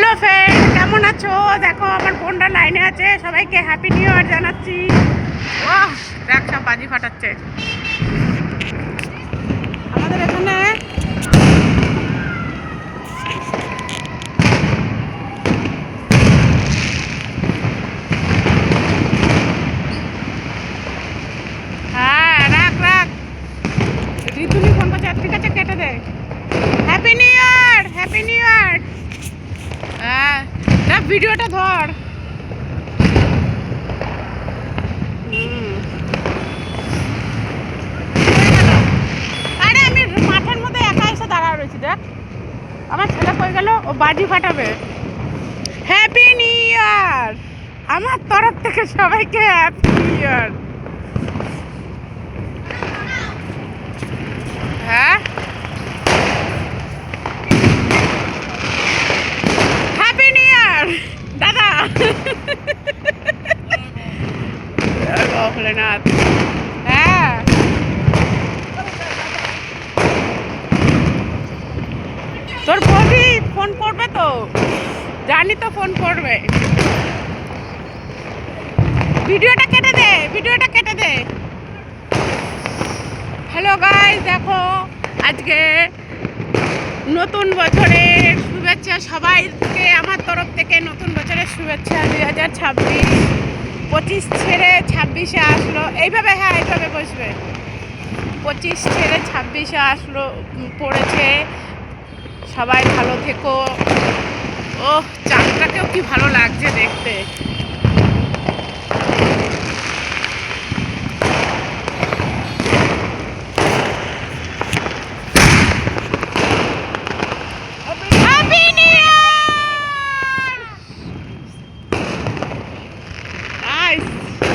Hello friend, কেমন আছো? দেখো আমার বোনটা লাইনে আছে। সবাইকে হ্যাপি নিউ ইয়ার জানাচ্ছি। ওহ, দেখ সব বাজি ফাটাচ্ছে আমাদের এখানে। হ্যাঁ, রাখ রাখ। ঋতুনি ফোন করছে, ঠিক আছে কেটে দে। Happy new year, happy new year. হ্যাঁ, দেখ ভিডিওটা ধর। আরে আমি মাঠের মধ্যে একা এসে দাঁড়া রয়েছি। দেখ আমার ছেলে কই গেল, ও বাজি ফাটাবে। হ্যাপি নিউ ইয়ার আমার তরফ থেকে সবাইকে, হ্যাপি নিউ ইয়ার। হ্যাঁ, হ্যাপি নিউ ইয়ার দাদা। ভোলেনাথ। হ্যাঁ, তোর বৌদি ফোন করবে তো, জানি তো ফোন করবে। ভিডিওটা কেটে দে, ভিডিওটা কেটে দে। হ্যালো গাইস, দেখো আজকে নতুন বছরের শুভেচ্ছা সবাইকে আমার তরফ থেকে। নতুন বছরের শুভেচ্ছা 2026। 25 ছেড়ে 26-এ আসলো। এইভাবে, হ্যাঁ এইভাবে বসবে। 25 ছেড়ে 26-এ আসলো, পড়েছে। সবাই ভালো থেকো। ও চাঁদটাকেও কি ভালো লাগছে দেখতে। হ্যাপি নিউ ইয়ার। নাইস,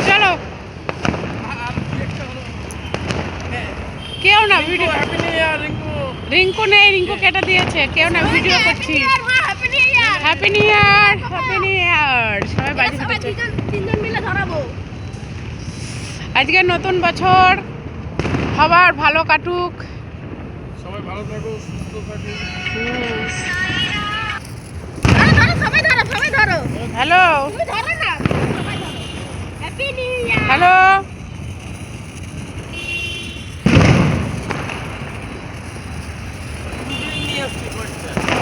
চলো। কেউ না ভিডিও। রিঙ্কু নেই, রিঙ্কু কেটে দিয়েছে। কেউ না, ভিডিও করছি। Happy new year, happy new ইয়ার। সবাই বাজি ফাটাচ্ছে। তিনজন মিলে ধরাবো। আজকে নতুন বছর, সবার ভালো কাটুক। সবাই ভালো থাকো, সুস্থ থাকো। সবাই ধরো, সবাই ধরো। হ্যালো, তুমি ধরো না, সবাই ধরো। হ্যাপি নিউ ইয়ার। হ্যালো।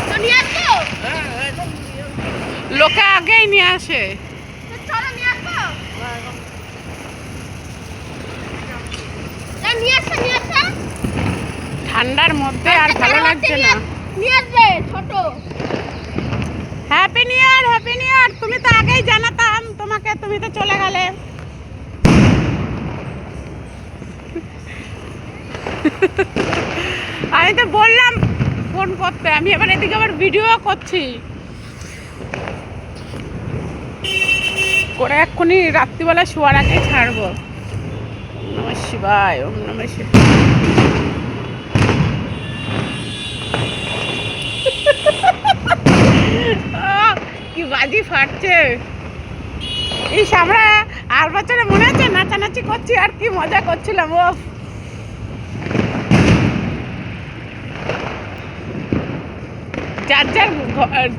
তো নিয়ে আসবো? লোকে আগেই নিয়ে আসে। তো চলো নিয়ে আসবো। নিয়ে আসো, নিয়ে আসো। ঠান্ডার মধ্যে আর ভালো লাগছে না। নিয়ে আসবে ছোট। Happy new year, happy new ইয়ার। তুমি তো আগেই জানাতাম তোমাকে, তুমি তো চলে গেলে। আমি তো বললাম ফোন করতে, আমি এবার এদিকে আবার ভিডিও করছি করে। এক্ষুনি রাত্রিবেলা শোয়ার আগে ছাড়বো। নমঃ শিবায়, ওম নমঃ শিবায়। কি বাজি ফাটছে। এই আমরা আর বছরে মনে আছে নাচানাচি করছি আর কি মজা করছিলাম। ও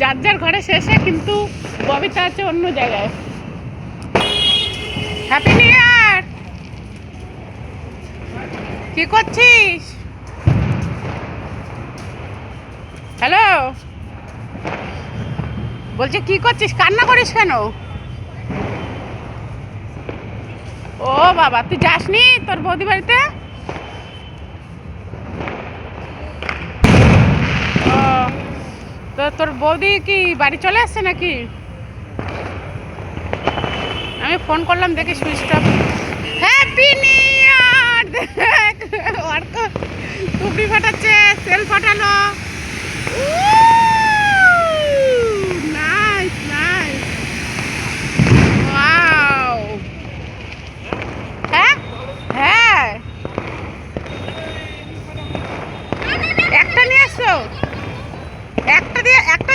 যার যার ঘরে শেষে, কিন্তু ববিতা আছে অন্য জায়গায়। হ্যাপি নিউ ইয়ার। কি করছিস? হ্যালো, বলছি কি করছিস? কান্না করিস কেন? ও বাবা, তুই যাসনি তোর বৌদি বাড়িতে? ও, তো তোর বৌদি কি বাড়ি চলে আসছে নাকি? আমি ফোন করলাম, দেখে switch off. Happy new year. দেখ অর্ক টুপি ফাটাচ্ছে, সেল ফাটালো। Nice nice, wow. হ্যাঁ হ্যাঁ, একটা নিয়ে আসছো? একটা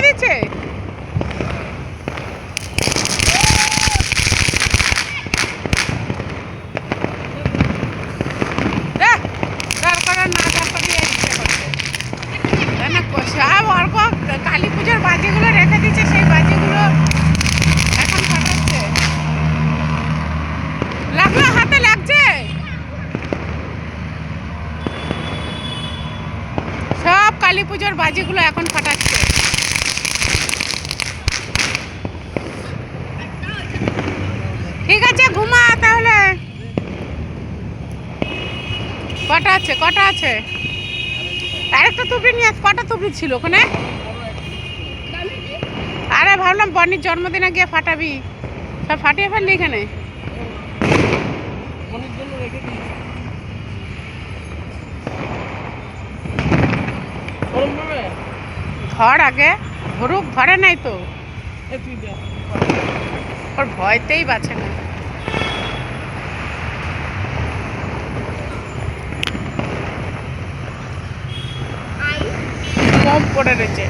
দিচ্ছে। সব অল্প কালী পুজোর বাজিগুলো রেখে দিচ্ছে, সেই পুজোর বাজিগুলো এখন ফাটাচ্ছে। ঠিক আছে, ঘুমা তাহলে। কটা আছে? আরেকটা তুবড়ি নিয়ে কটা তুবড়ি ছিল ওখানে? আরে ভাবলাম বনির জন্মদিনে গিয়ে ফাটাবি, সব ফাটিয়ে ফেললি এখানে। মনের জন্য রেখে দিয়েছি। গরম পাবে? ধর আগে, ধরুক, ধরে নাই তো, তুই দে। ওর ভয়তেই বাঁচে না। কম পড়ে রয়েছে।